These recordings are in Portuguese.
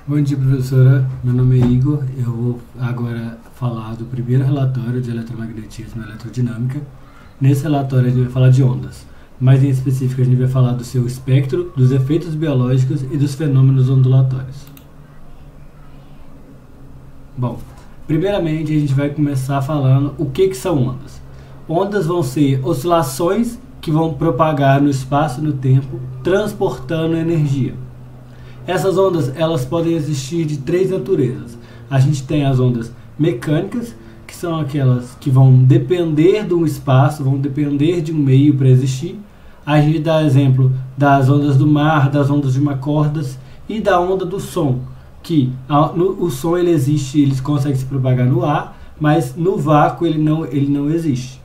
Bom dia, professora. Meu nome é Igor. Eu vou agora falar do primeiro relatório de eletromagnetismo e eletrodinâmica. Nesse relatório a gente vai falar de ondas. Mais em específico, a gente vai falar do seu espectro, dos efeitos biológicos e dos fenômenos ondulatórios. Bom, primeiramente a gente vai começar falando o que são ondas. Ondas vão ser oscilações que vão propagar no espaço e no tempo, transportando energia. Essas ondas, elas podem existir de três naturezas. A gente tem as ondas mecânicas, que são aquelas que vão depender de um espaço, vão depender de um meio para existir. A gente dá exemplo das ondas do mar, das ondas de uma cordas e da onda do som, que o som ele existe, ele consegue se propagar no ar, mas no vácuo ele não existe.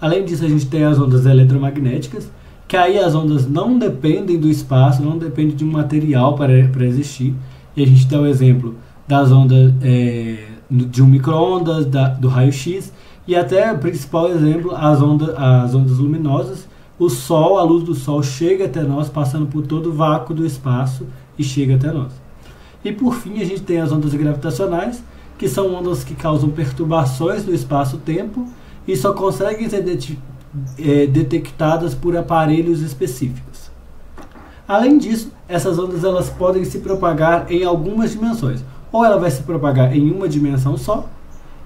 Além disso, a gente tem as ondas eletromagnéticas, que aí as ondas não dependem do espaço, não dependem de um material para existir. E a gente dá o exemplo das ondas de um micro-ondas, do raio-x, e até o principal exemplo, as ondas luminosas. O Sol, a luz do Sol chega até nós, passando por todo o vácuo do espaço e chega até nós. E por fim, a gente tem as ondas gravitacionais, que são ondas que causam perturbações no espaço-tempo e só conseguem ser detectadas por aparelhos específicos. Além disso, essas ondas elas podem se propagar em algumas dimensões. Ou ela vai se propagar em uma dimensão só,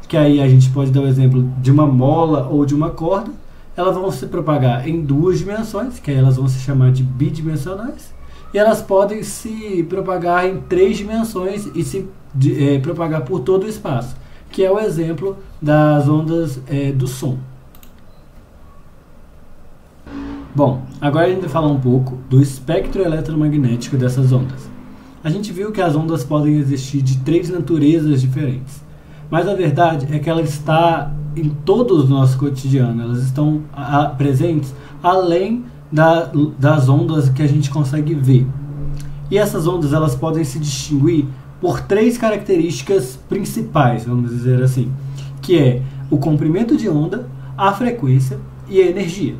que aí a gente pode dar o exemplo de uma mola ou de uma corda. Elas vão se propagar em duas dimensões, que aí elas vão se chamar de bidimensionais. E elas podem se propagar em três dimensões e se propagar por todo o espaço, que é o exemplo das ondas do som. Bom, agora a gente vai falar um pouco do espectro eletromagnético dessas ondas. A gente viu que as ondas podem existir de três naturezas diferentes, mas a verdade é que ela está em todo o nosso cotidiano, elas estão presentes além das ondas que a gente consegue ver. E essas ondas elas podem se distinguir por três características principais, vamos dizer assim, que é o comprimento de onda, a frequência e a energia.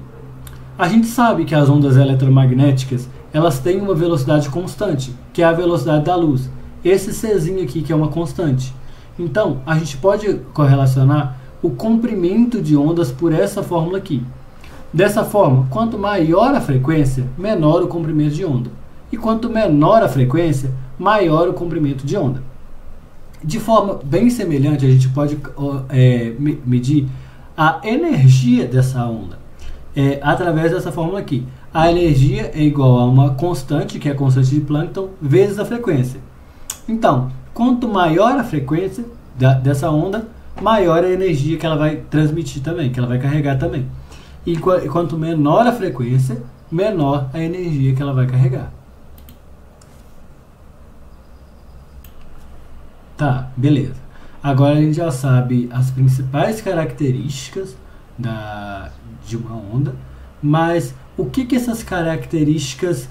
A gente sabe que as ondas eletromagnéticas elas têm uma velocidade constante, que é a velocidade da luz. Esse Czinho aqui que é uma constante. Então, a gente pode correlacionar o comprimento de ondas por essa fórmula aqui. Dessa forma, quanto maior a frequência, menor o comprimento de onda. E quanto menor a frequência, maior o comprimento de onda. De forma bem semelhante, a gente pode medir a energia dessa onda. Através dessa fórmula aqui. A energia é igual a uma constante, que é a constante de Planck, vezes a frequência. Então, quanto maior a frequência dessa onda, maior a energia que ela vai transmitir também, que ela vai carregar também. E quanto menor a frequência, menor a energia que ela vai carregar. Tá, beleza. Agora a gente já sabe as principais características de uma onda, mas o que essas características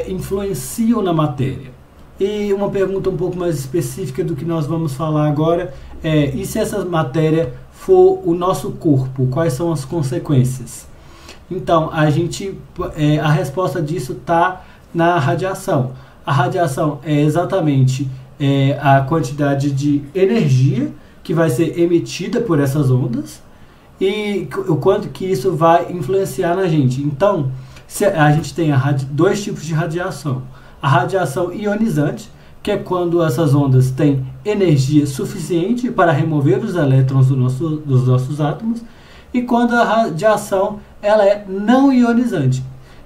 influenciam na matéria? E uma pergunta um pouco mais específica do que nós vamos falar agora e se essa matéria for o nosso corpo, quais são as consequências? Então, a resposta disso está na radiação. A radiação é exatamente a quantidade de energia que vai ser emitida por essas ondas e o quanto que isso vai influenciar na gente. Então, a gente tem dois tipos de radiação. A radiação ionizante, que é quando essas ondas têm energia suficiente para remover os elétrons dos nossos átomos, e quando a radiação ela é não ionizante.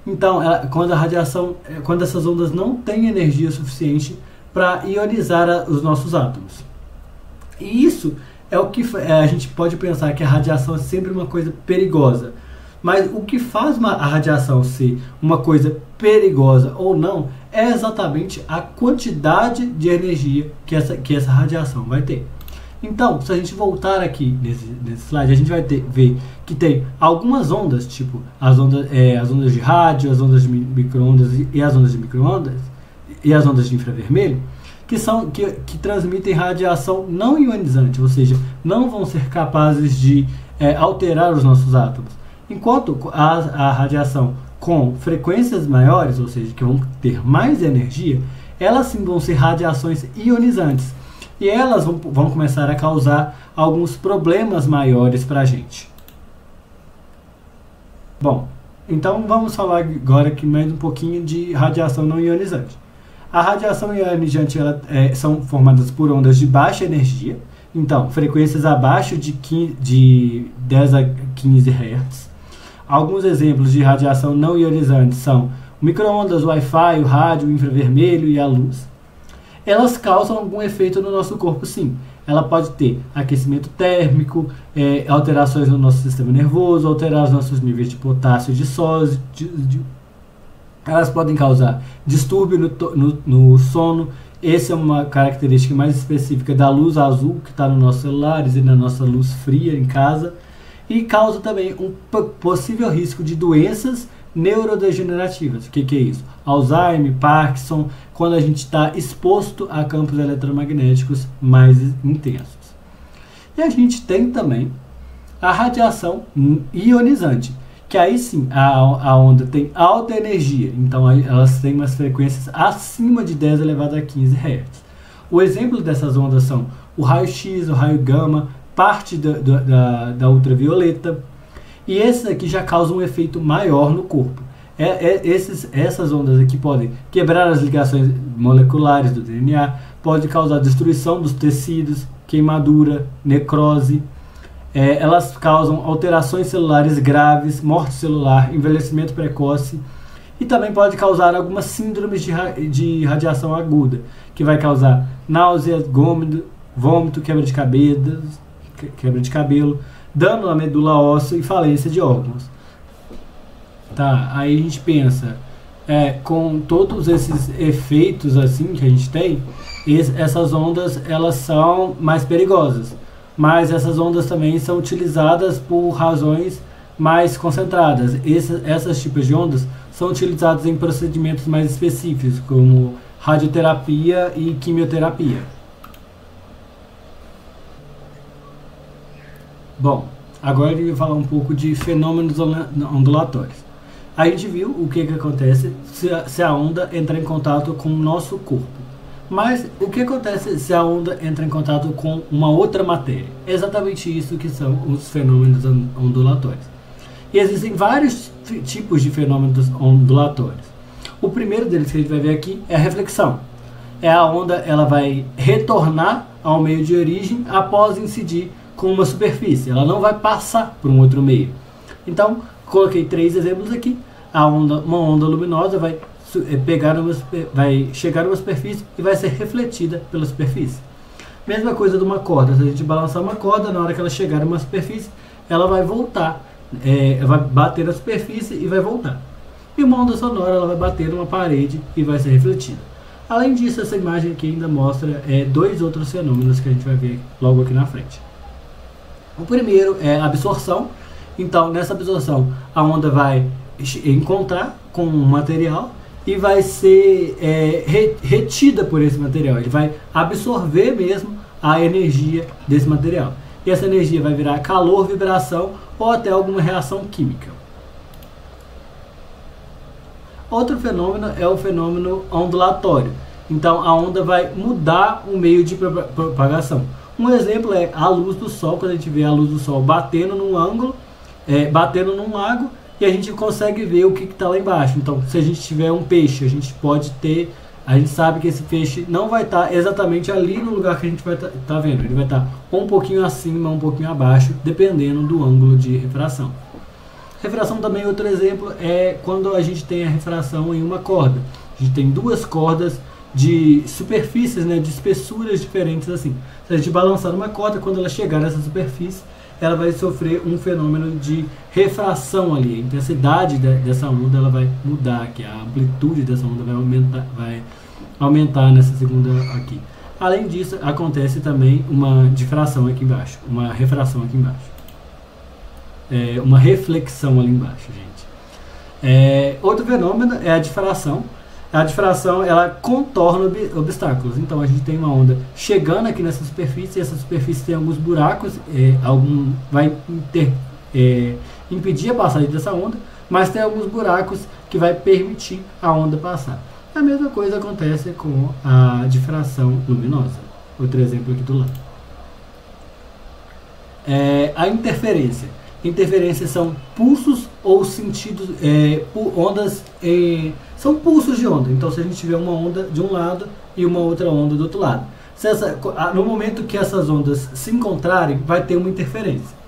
Então, quando essas ondas não têm energia suficiente para ionizar os nossos átomos. E isso é o que a gente pode pensar que a radiação é sempre uma coisa perigosa. Mas o que faz a radiação ser uma coisa perigosa ou não é exatamente a quantidade de energia que essa radiação vai ter. Então, se a gente voltar aqui nesse slide, a gente vai ver que tem algumas ondas, tipo as ondas de rádio, as ondas de micro-ondas e as ondas de micro-ondas e as ondas de infravermelho, que transmitem radiação não ionizante, ou seja, não vão ser capazes de alterar os nossos átomos. Enquanto a radiação com frequências maiores, ou seja, que vão ter mais energia, elas sim vão ser radiações ionizantes. E elas vão começar a causar alguns problemas maiores para a gente. Bom, então vamos falar agora aqui mais um pouquinho de radiação não ionizante. A radiação ionizante são formadas por ondas de baixa energia, então frequências abaixo de 10 a 15 Hz. Alguns exemplos de radiação não ionizante são o micro-ondas, o Wi-Fi, o rádio, o infravermelho e a luz. Elas causam algum efeito no nosso corpo, sim. Ela pode ter aquecimento térmico, alterações no nosso sistema nervoso, alterar os nossos níveis de potássio e de sódio. Elas podem causar distúrbio no sono. Essa é uma característica mais específica da luz azul que está nos nossos celulares e na nossa luz fria em casa. E causa também um possível risco de doenças neurodegenerativas. O que é isso? Alzheimer, Parkinson, quando a gente está exposto a campos eletromagnéticos mais intensos. E a gente tem também a radiação ionizante, que aí sim a onda tem alta energia, então elas têm umas frequências acima de 10 elevado a 15 Hz. O exemplo dessas ondas são o raio-x, o raio gama, parte da ultravioleta, e esses aqui já causam um efeito maior no corpo. Essas ondas aqui podem quebrar as ligações moleculares do DNA, pode causar destruição dos tecidos, queimadura, necrose. Elas causam alterações celulares graves, morte celular, envelhecimento precoce, e também pode causar algumas síndromes de radiação aguda, que vai causar náusea, vômito, quebra de cabelo, dano à medula óssea e falência de órgãos. Tá, aí a gente pensa, com todos esses efeitos assim que a gente tem, essas ondas elas são mais perigosas, mas essas ondas também são utilizadas por razões mais concentradas. Essas tipos de ondas são utilizadas em procedimentos mais específicos, como radioterapia e quimioterapia. Bom, agora eu vou falar um pouco de fenômenos ondulatórios. A gente viu o que acontece se a onda entra em contato com o nosso corpo. Mas o que acontece se a onda entra em contato com uma outra matéria? É exatamente isso que são os fenômenos ondulatórios. E existem vários tipos de fenômenos ondulatórios. O primeiro deles que a gente vai ver aqui é a reflexão. A onda ela vai retornar ao meio de origem após incidir com uma superfície. Ela não vai passar por um outro meio. Então, coloquei 3 exemplos aqui. Uma onda luminosa vai chegar numa superfície e vai ser refletida pela superfície. Mesma coisa de uma corda. Se a gente balançar uma corda, na hora que ela chegar numa superfície, ela vai voltar. Vai bater na superfície e vai voltar. E uma onda sonora ela vai bater numa parede e vai ser refletida. Além disso, essa imagem aqui ainda mostra 2 outros fenômenos que a gente vai ver logo aqui na frente. O primeiro é a absorção. Então, nessa absorção, a onda vai encontrar com um material e vai ser retida por esse material. Ele vai absorver mesmo a energia desse material. E essa energia vai virar calor, vibração ou até alguma reação química. Outro fenômeno é o fenômeno ondulatório. Então, a onda vai mudar o meio de propagação. Um exemplo é a luz do sol, quando a gente vê a luz do sol batendo num ângulo, batendo num lago, e a gente consegue ver o que está lá embaixo. Então, se a gente tiver um peixe, a gente sabe que esse peixe não vai estar exatamente ali no lugar que a gente vai estar vendo. Ele vai estar um pouquinho acima, um pouquinho abaixo, dependendo do ângulo de refração. Refração também, outro exemplo, é quando a gente tem a refração em uma corda. A gente tem 2 cordas de superfícies, de espessuras diferentes assim. Se a gente balançar uma corda, quando ela chegar nessa superfície, ela vai sofrer um fenômeno de refração ali. A intensidade dessa onda ela vai mudar, que a amplitude dessa onda vai aumentar nessa segunda aqui. Além disso, acontece também uma difração aqui embaixo, uma refração aqui embaixo. Uma reflexão ali embaixo, gente. Outro fenômeno é a difração. A difração ela contorna obstáculos. Então a gente tem uma onda chegando aqui nessa superfície, e essa superfície tem alguns buracos, vai impedir a passagem dessa onda, mas tem alguns buracos que vai permitir a onda passar. A mesma coisa acontece com a difração luminosa. Outro exemplo aqui do lado. A interferência. Interferências são pulsos ou sentidos, ondas, são pulsos de onda. Então, se a gente tiver uma onda de um lado e uma outra onda do outro lado, no momento que essas ondas se encontrarem, vai ter uma interferência.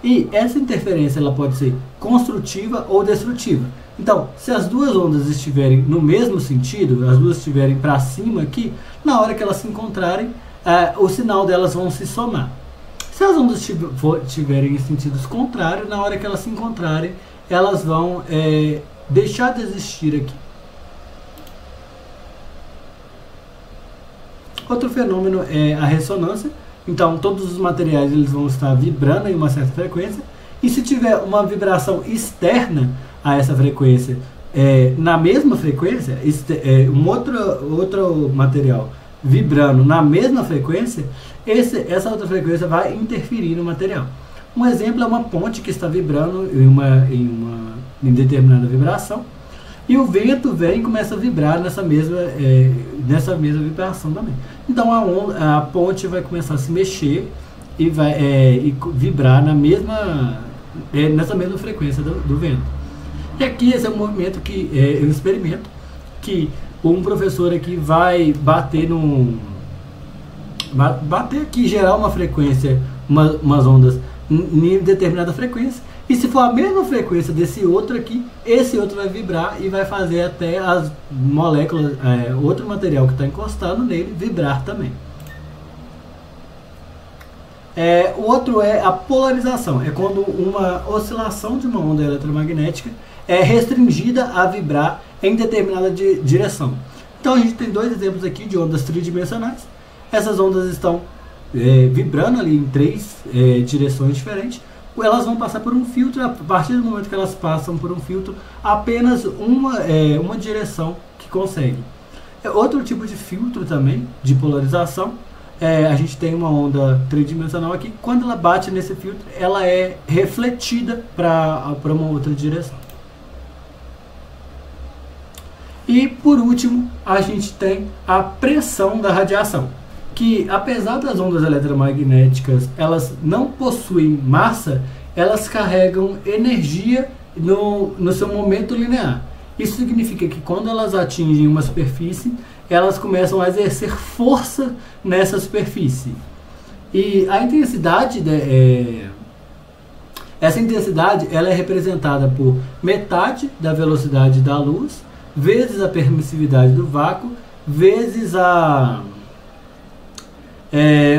E essa interferência ela pode ser construtiva ou destrutiva. Então, se as duas ondas estiverem no mesmo sentido, as duas estiverem para cima aqui, na hora que elas se encontrarem, o sinal delas vão se somar. Se as ondas estiverem em sentidos contrários, na hora que elas se encontrarem, elas vão deixar de existir aqui. Outro fenômeno é a ressonância. Então, todos os materiais eles vão estar vibrando em uma certa frequência. E se tiver uma vibração externa a essa frequência, na mesma frequência, outro material vibrando na mesma frequência, essa outra frequência vai interferir no material. Um exemplo é uma ponte que está vibrando em determinada vibração, e o vento vem e começa a vibrar nessa mesma vibração também. Então a ponte vai começar a se mexer e vai vibrar nessa mesma frequência do vento. E aqui esse é um movimento que eu experimento, que um professor aqui vai bater aqui, gerar uma frequência, umas ondas em determinada frequência, e se for a mesma frequência desse outro aqui, esse outro vai vibrar e vai fazer até as moléculas, outro material que está encostado nele, vibrar também. O outro é a polarização, é quando uma oscilação de uma onda eletromagnética é restringida a vibrar em determinada direção. Então a gente tem dois exemplos aqui de ondas tridimensionais. Essas ondas estão vibrando ali em três direções diferentes. Elas vão passar por um filtro. A partir do momento que elas passam por um filtro, apenas uma direção que consegue. Outro tipo de filtro também, de polarização, a gente tem uma onda tridimensional aqui. Quando ela bate nesse filtro, ela é refletida para uma outra direção. E por último, a gente tem a pressão da radiação, que apesar das ondas eletromagnéticas elas não possuem massa, elas carregam energia no seu momento linear. Isso significa que quando elas atingem uma superfície, elas começam a exercer força nessa superfície. E a intensidade, essa intensidade ela é representada por metade da velocidade da luz, vezes a permissividade do vácuo, vezes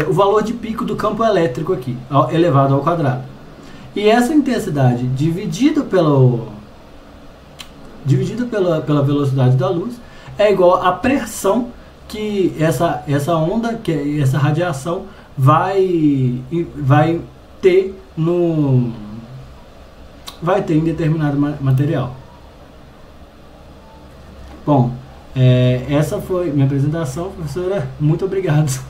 o valor de pico do campo elétrico aqui, elevado ao quadrado. E essa intensidade dividida pela velocidade da luz é igual à pressão que essa onda, que essa radiação vai ter em determinado material. Bom, essa foi minha apresentação, professora. Muito obrigado.